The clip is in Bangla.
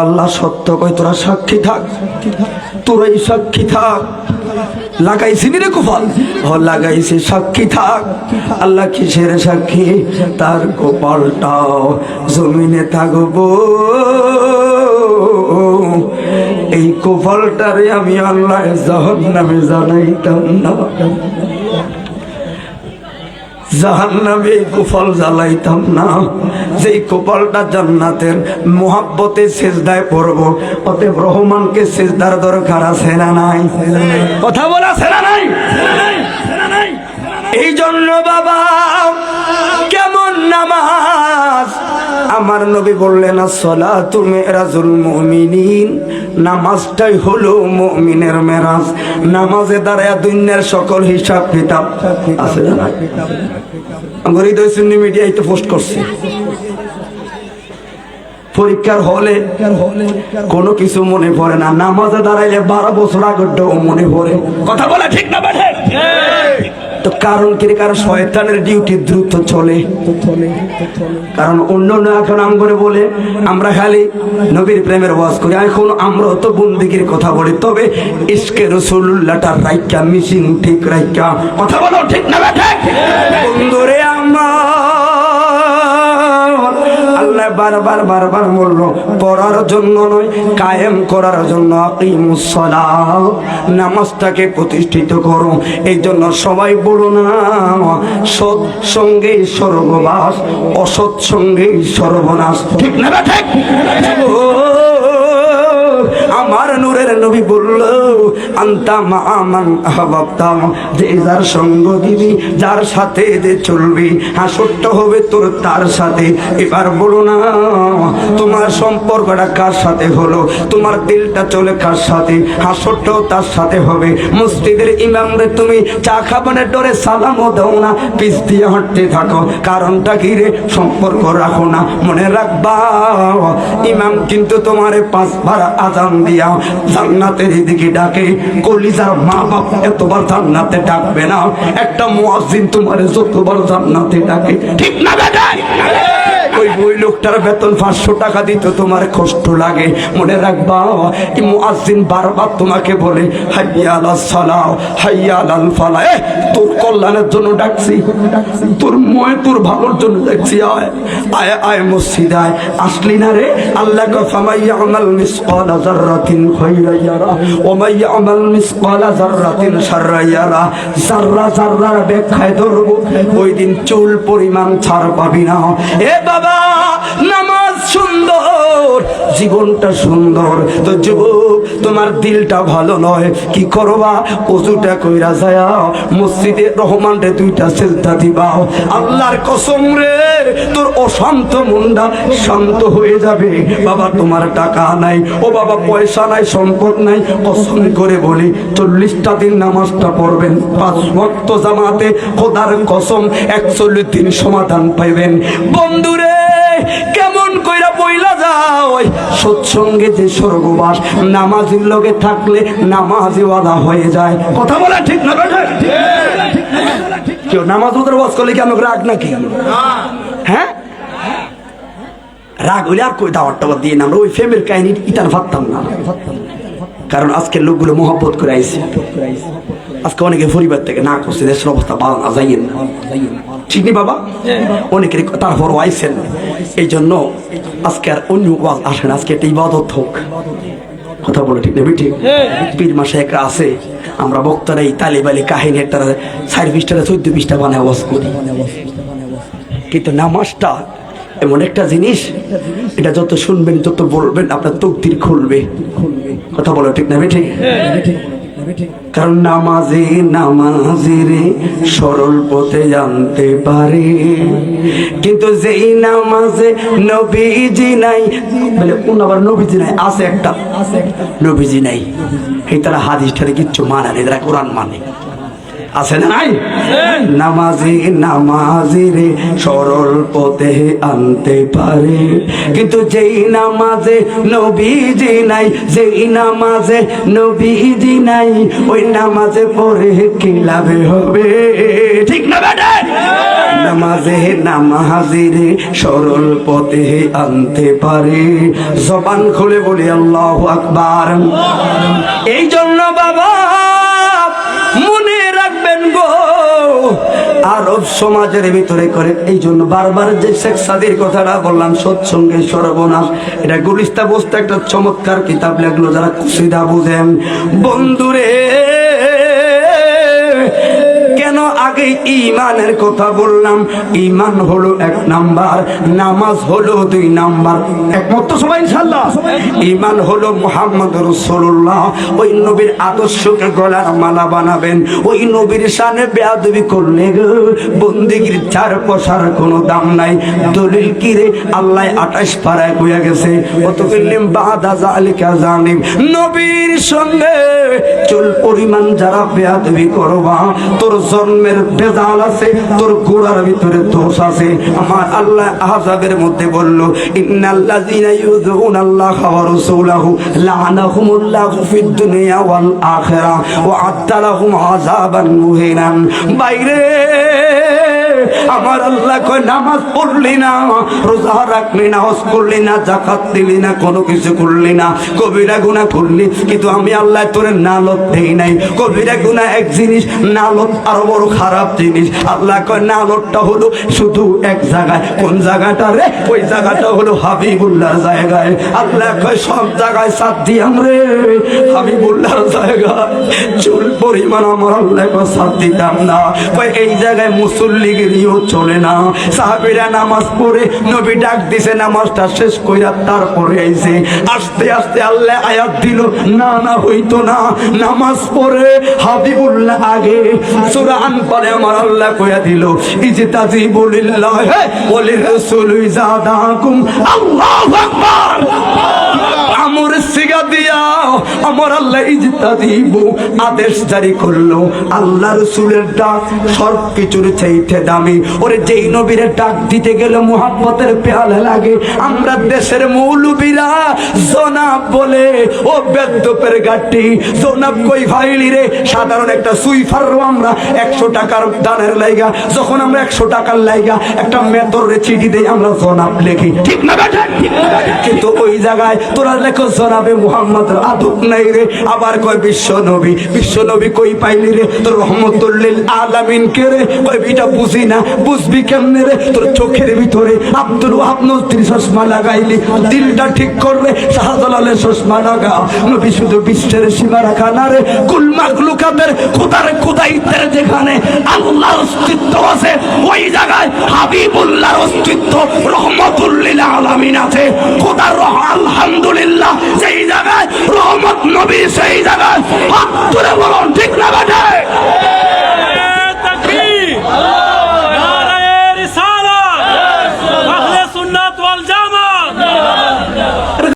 আল্লাহ সত্য কই তোরা সাক্ষী থাক, তোরাই সাক্ষী থাক। লাগাইছি রে কপাল, লাগাইছি সাক্ষী থাক। আল্লাহ কিসের সাক্ষী? তার কপালটাও জমিনে থাকবো। এই কপালটারে আমি আল্লাহ জাহান্নামে জানাইতাম না, জাহান্নামে এই কপাল জ্বালাইতাম না। যেই কপালটা জান্নাতের মোহাব্বতে সেজদায় পড়বো। অতএব রহমানকে সেজদার দরকার আছে না নাই? কথা বলা আছে না নাই? এই জন্য বাবা কেমন নামাজ? আমার নবী বললেন আসসালাতু মিরাজুল মুমিনিন, নামাজটাই হলো মুমিনের মেরাজ। নামাজে দাঁড়ায় দুনিয়ার সকল হিসাব কিতাব আছে না? আমার হৃদয় সুন্নি মিডিয়ায় তো পোস্ট করছে। পরীক্ষার হলে কোনো কিছু মনে পড়ে না, নামাজে দাঁড়াইলে 12 বছর আগেরটাও মনে পড়ে। কথা বলা ঠিক না বেঠে? তো কারণ কি? কারণ শয়তানের ডিউটি দ্রুত চলে। কারণ অন্য এখন আম করে বলে আমরা খালি নবীর প্রেমের ওয়াজ করি, এখন আমরা তো বন্দিগির কথা বলি। তবে ইশকে রাসূলুল্লাহটার রাইকা মিশিং ঠিক রাইকা। কথা বলো ঠিক না বেঠে? বন্ধুরে আমার আল্লাহ বারবার বললো পড়ার জন্য নয়, কায়েম করার জন্য। আকিমুস সালাহ, নামাজটাকে প্রতিষ্ঠিত করো। এই জন্য সবাই বলো না সৎ সঙ্গে সর্ববাস, অসৎ সঙ্গে সর্বনাশ। ঠিক না ঠিক? আমার নূরের নবী বলল আনতা মা মান আহবাবতা, যে যার সঙ্গ দিবি, যার সাথে যে চলবি, হাসরটা হবে তোর তার সাথে। এবার বলো না তোমার সম্পর্কটা কার সাথে হলো? তোমার দিলটা চলে কার সাথে? হাসরটাও তার সাথে হবে। মসজিদের ইমামরে তুমি চা খাবারের ডরে সালামও দাও না, পিছ দিয়ে হাঁটতে থাকো। কারণটা কি রে? সম্পর্ক রাখো না। মনে রাখবা ইমাম কিন্তু তোমারে 5 বার আযান দিয়া জান্নাতের দিকে ডাকে। কলিজার মা বাপ এতবার জান্নাতে ডাকবে না, একটা মুয়াজ্জিন তোমারে যতবার জান্নাতে ডাকে। ঠিক না বেটা? ওই লোকটার বেতন 500 টাকা দিতে তোমার কষ্ট লাগে। মনে রাখবা এই মুয়াজ্জিন বারবার তোমাকে বলে হাইয়া আলাস সালাহ, হাইয়া আলাল ফালাহ। তোর কল্যাণের জন্য ডাকছি, তোর ভালোর জন্য ডাকছি। আয় আয় মসজিদে আয়। আসলি না রে? আল্লাহ কা ফামাইয়া আমাল মিসকালা যাররাতিন খায়রা ইয়ারা ওয়া মাইয়া আমাল মিসকালা যাররাতিন শাররা ইয়ারা। যাররা যাররার ব্যাখ্যায় ধরব, ওই দিন চুল পরিমাণ ছাড় পাবি না। এ বাবা নামাজ সুন্দর, জীবনটা সুন্দর। তো যুবক তোমার দিলটা ভালো নয়, কি করবা? ওযুটা কইরা যায়া মসজিদে রহমানরে 2টা সিজদা দিবা। আল্লাহর কসম রে তোর অশান্ত মনটা শান্ত হয়ে যাবে। বাবা তোমার টাকা নাই, ও বাবা পয়সা নাই, সম্পদ নাই, কসম করে বলি 40টা দিন নামাজটা পড়বেন 5 ওয়াক্ত জামাতে, খোদার কসম 41 দিন সমাধান পাইবেন। বন্ধুরে কেমন কইরা বইলা যাও সৎসঙ্গে যে স্বর্গবাস। নামাজের লগে থাকলে নামাজি ওয়াদা হয়ে যায়। কথা বলা ঠিক না বেটা? কেউ নামাজ ওদের ওয়াজ করলে কি আমাকে রাগ নাকি? হ্যাঁ, রাগ হইলে আর কই দাওয়াতটা দিয়ে না। আমরা ওই ফেমের কাহিনী ইটার ভাবতাম না, কারণ আজকের লোকগুলো মহব্বত করে আইছে। আজকে অনেকে পরিবার থেকে না করছে, দেশের অবস্থা ভালো না, যাইয়েন না। ঠিক নেই বাবা? অনেকের তারপরও আইসেন। এই জন্য আজকে আর অন্য ওয়াজ আসেন, আজকে একটা ইবাদত হোক। কথা বলে ঠিক না? ঠিক। পীর মাসে একটা আছে, আমরা বক্তারা এই তালিবালি কাহিনী একটা 4 পৃষ্ঠা 14 পৃষ্ঠা বানায় ওয়াজ করি। কিন্তু নামাজটা এমন একটা জিনিস, এটা যত শুনবেন যত বলবেন আপনার তকদির খুলবে। কথা বলে ঠিক না? ঠিক। কারণ নামাজের সরল পথে জানতে পারে, কিন্তু যেই নামাজে নবীজি নাই, বলে কোন আবার নবীজি নাই? আছে একটা নবীজি নাই, এই তারা হাদিসটারে কিচ্ছু মানে না, তারা কোরআন মানে। আছে না নাই? নামাজিরে সরল পথে আনতে পারে, কিন্তু যেই নামাজে নবীজি নাই, যেই নামাজে নবীজি নাই, ওই নামাজে পড়ে কি লাভ হবে? ঠিক না বেটা? নামাজে নামাজিরে সরল পথে আনতে পারে। জবান খুলে বলি আল্লাহু আকবার। এই জন্য বাবা মনে রাখবেন গো, আরব সমাজের ভিতরে করে, এই জন্য বারবার যে শেখ সাদির কথাটা বললাম, সৎসঙ্গে সর্বনাশ, এটা গুলিস্তা বস্তা একটা চমৎকার কিতাব লেখলো, যারা কুসিদা বুঝেন। বন্ধুরে কেন আগে ইমানের কথা বললাম? ইমান হলো 1 নাম্বার, নামাজ হলো 2 নাম্বার। একমত তো সবাই ইনশাআল্লাহ? ইমান হলো মুহাম্মদ রাসূলুল্লাহ, ওই নবীর আদর্শকে গলার মালা বানাবেন। ওই নবীর শানে বেয়াদবি করলে বন্দেগীর 4 পয়সার কোনো দাম নাই। দলিল কি রে? আল্লাহ 28 পারায় কইয়া গেছে, অত বিল্লিম বাদা যালিকা জানিম, নবীর সঙ্গে চুল পরিমাণ যারা বেয়াদবি করবা, তোর জন্মের বেজাল আছে, তোর গোড়ার ভিতরে দোষ আছে। আমার আল্লাহ আযাবের মধ্যে বলল, ইন্নাল্লাযীনা ইউযুনাল্লাহা ওয়া রাসূলাহু লা'নাহুমুল্লাহু ফিদ দুনিয়া ওয়াল আখিরাহ ওয়া আ'আদ্দা লাহুম আযাবান মুহিনান। বাইরে আমার আল্লাহ কয়, নামাজ পড়লি না, রোজা রাখলি না, হজ করলি না, যাকাত দিলি না, কোনো কিছু করলি না, কবিরা গুনাহ করলি, কিন্তু আমি আল্লাহ তোরে নালত দেই নাই। কবিরা গুনাহ এক জিনিস, নালত আরো বড় খারাপ জিনিস। আল্লাহ কয় নালতটা হলো শুধু এক জায়গায়। কোন জায়গাটা রে? ওই জায়গাটা হলো হাবিবুল্লাহর জায়গায়। আল্লাহ কয় সব জায়গায় সাথ দিয়াম রে, হাবিবুল্লাহর জায়গায় চুল পরিমাণ আমার আল্লাহ কয় সাথ দিতাম না। কয় এই জায়গায় মুসল্লিগিরিও চলে না। সাহাবীরা নামাজ পড়ে, নবী ডাক দিছে, নামাজটা শেষ কইরা তারপরে আইছে। আস্তে আস্তে আল্লাহ আয়াত দিল, না না হইতো না, নামাজ পড়ে হাবিবুল্লাহ আগে। সূরা আনফালে আমার আল্লাহ কইয়া দিল, ইজতাজিবু লিল্লাহি ওয়া লিরাসূলি যাদাকুম আল্লাহু আকবার। আমর সিগা দিয়া আমার আল্লাহ ইজতাজিবু আদেশ জারি করলো। আল্লাহ রাসূলের ডাক সব কিছুর চাইতে দামি। ওরে যেই নবীর ডাক দিতে গেলে মুহাব্বতের পেয়ালা লাগে। আমরা দেশের মৌলবীরা জনাব বলে, ও বেদ্যপের গাটি জনাব কই ফাইলি রে? সাধারণ একটা সুইফার আমরা 100 টাকার দানের লাইগা, যখন আমরা 100 টাকার লাইগা একটা মেতরে চিঠি দেই, আমরা জনাব লিখি, ঠিক না বেটা? কিন্তু ওই জায়গায় তোরা লেখো জনাবে মুহাম্মদের আদব নাই রে। আবার কয় বিশ্ব নবী, বিশ্ব নবী কই পাইলি রে? তোর রহমতুল লিল আলামিন কে রে? কই এটা বুঝি না, বুঝবি কেমনে রে? তোর চোখের ভিতরে আব্দুল ওয়াহাব নজরী চশমা লাগাইলি, দিলটা ঠিক করলে শাহজালালের চশমা লাগা। নবী শুধু বিশ্বের সীমা রাখা না রে, কুল মাখলুকাতের খোদার খোদাইতের যেখানে আল্লাহর অস্তিত্ব আছে, ওই জায়গায় হাবিবুল্লাহর অস্তিত্ব, রহমতুল লিল আলামিন আছে। খোদার আলহামদুলিল্লাহ যেই জায়গায় রহমত নবী, সেই জায়গায় হাত তুলে